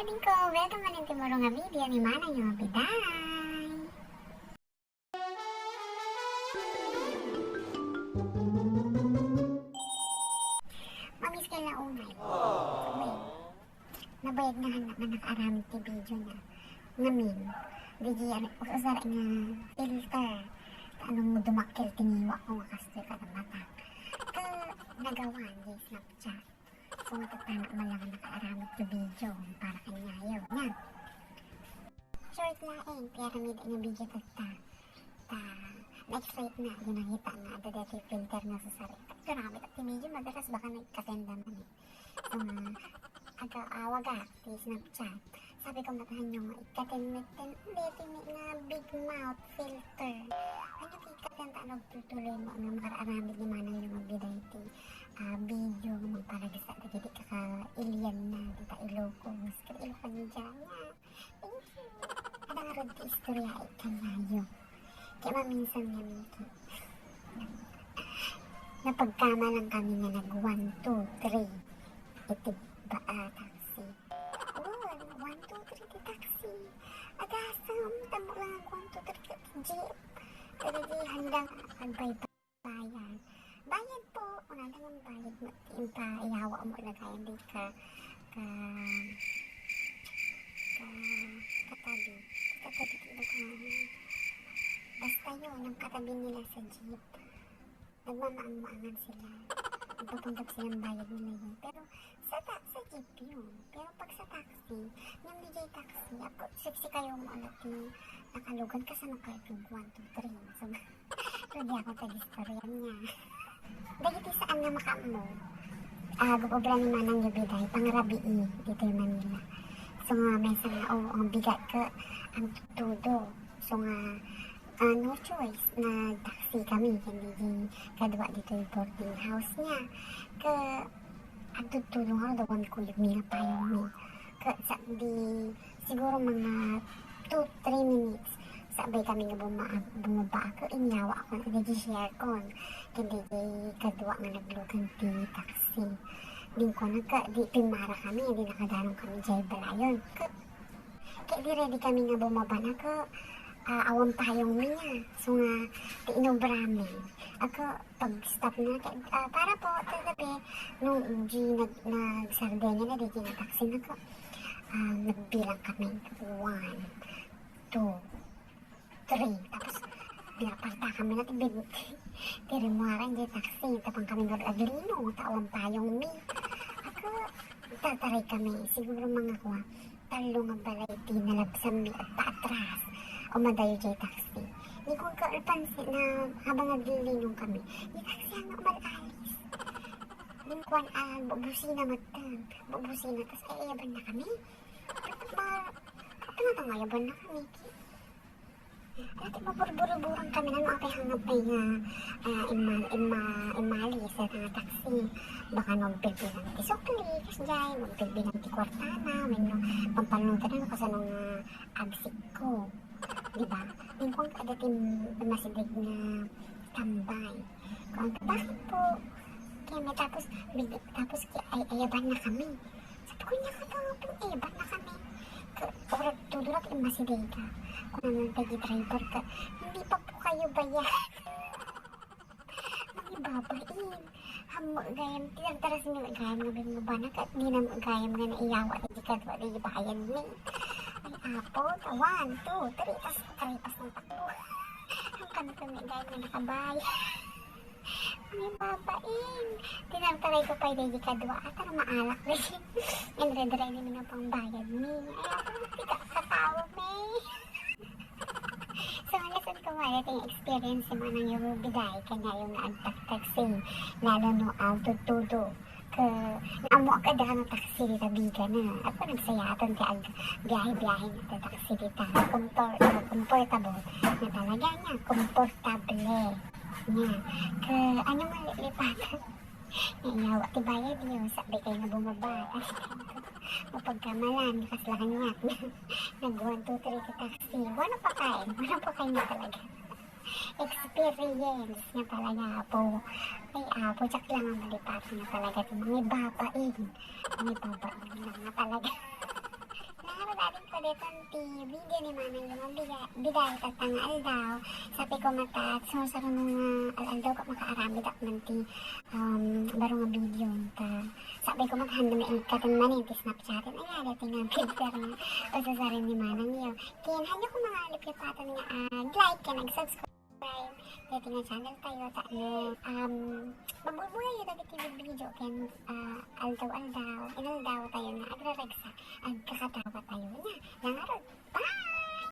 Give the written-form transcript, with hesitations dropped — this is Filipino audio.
din ko, welcome man yung timuro nga video ni Manang yung biday. Mamis kayo na unay. Wait, nabayag na hanap na nakaramit ti video niya. Ngamin, digyan, usasara nga filter. Anong mo dumakil, tiniwa ko makastoy ka ng mata. Nagawan, di Snapchat. So, matatama mo lang nakaaramit yung video para kanyayaw. Yan. Short laing, pyramid ang video tagta. Na-excite na, yun ang hita nga, adadati filter na sa sarita. Grabe, at yung video, madalas baka nagkasenda man eh. So, aga-awaga, di Snapchat. Sabi ko matahan nyo nga, ikatin-mitin, hindi nga big mouth filter. Ano ikatin tanog tutuloy mo nga makararamid ni Manang yung magbiday ti video magparagisa na gidi kaka-alien na dita ilocos kaya ilokan niya dyan nga. Thank you. Ada nga rin ti istorya ikanyayo. Kaya maminsan nga Miki. Napagkama lang kami nga nag 1, 2, 3. Iti taxi. 1, 2, 3 ti taxi. Agasam, tamo lang ang 1, 2, 3 jeep. Pero di handang agbaybayan. Bayad po. Una lang ang bayad mo. Iyawa mo lagayan di katabi. Katabi ilukan. Basta yun, ang katabi nila sa jeep. Nagmamaang-maangan sila. Nagpapundag silang bayad nila yun. Pero sa jeep yun. Pero pag sa taxi, yung DJ taxi, ako, sexy kayo mo alat yung nakalugan ka sa nakartog 1, 2, 3. So, pero di ako tag-istorya niya. Dahil saan nga makamo, gugobra ni Manang yung biday, pangarabii, dito yung Manila. So nga, may sa nga, ang bigat ka, ang tutudo. So nga, no choice, nag-taxi kami, hindi di kadwa dito yung boarding house niya. Ang tutudo nga, dawan ko yung mila pa yung mi. Siguro mga 2-3 minutes, sabay kami nga bumaba ako, inyawa ako, nag-share ko. Hindi kadwa nga naglugan ti taxi. Di ko di pimara kami, di nakadanong kami dyan balayon. Kaya di ready kami nga bumaba na ko, awang payong niya. So nga, di inobrami. Ako, pag-stop na, para po, tagabi, nung nagsardenya na, di taxi na ko, nagbilang kami, 1, 2, 3, tapos pinaparta kami natin tirimuaran dyan taxi, tapang kami aglino, tawang payong mi. Ako, tataray kami, siguro mga kuha, talo nga balay, tinalabsam mi at paatras, o madayo dyan taxi. Hindi ko kapansin na habang naglilinong kami, yung taxi ang umalalis. Yung kuhan, bubusina matang, bubusina, tapos ayaban na kami. Ayaban na kami, Dati maburu-buru-burang kami na mga hangapay nga imali sa mga taxi. Baka magpilbilang ti sukli, kasi dyan, magpilbilang ti kwartana, may pampalutan na kasi nung absik ko. Diba? Lingkong ka dati masidig na tambay. Kung bakit po? Kaya may tapos ayaban na kami. Sabi ko niya ayaban na kami. Orat tudurat masidig ka. Kung naman tagi-driver ka, hindi pa po kayo bayad. Magibabain. Hamo gayam, tinagtaras nyo gayam nga binabanak at di na gayam nga naiyawa at di kadwa di bayan ni. Ay apo, 1, 2, 3, tas karipas ng takbo. Ang kanto may gayam nga nakabayad. Magibabain. Tinagtaray ko pa di kadwa at ang maalak rin. And red-red naman ang pang bayad ni. Ay apo, tika katawa may. So, lesson ko nga, yung experience yung Manang yung biday, kanya yung naagtak-taxi, lalo no, tutudo. Naamo ka dahil ng taxi dita biga na. Ako nagsayaton ka biyahe-biyahe na taxi dita. Comfortable na talaga niya, komportable niya. Ano malilipatan? Nanyawa, tibayad yun, sabi kayo na bumaba. Mapagkamalan, kaslakan niya. Nag 1, 2, 3 ka taxi. Wala pa kayo na talaga. Experience niya talaga po. Ay apo, tsak lang ang malipat niya talaga. May babain. May babain lang na talaga. kanti video ni manang yung biday tatangal daw. Sabi ko mata, sumusaro nung daw ka makaaramid ak man ti baro nga video ta. Sabi ko maghanda na ikatan man yung snapchatin. Ay nga, tingnan picture na usasarin ni manang yun. Kaya hanya ko mga lipipatan nga like ka, nag-subscribe. Dito nga channel tayo ta mabubuhay yung dagiti video ken aldaw inaldaw tayo na agraragsa agkakatawa tayo na langarod. Bye!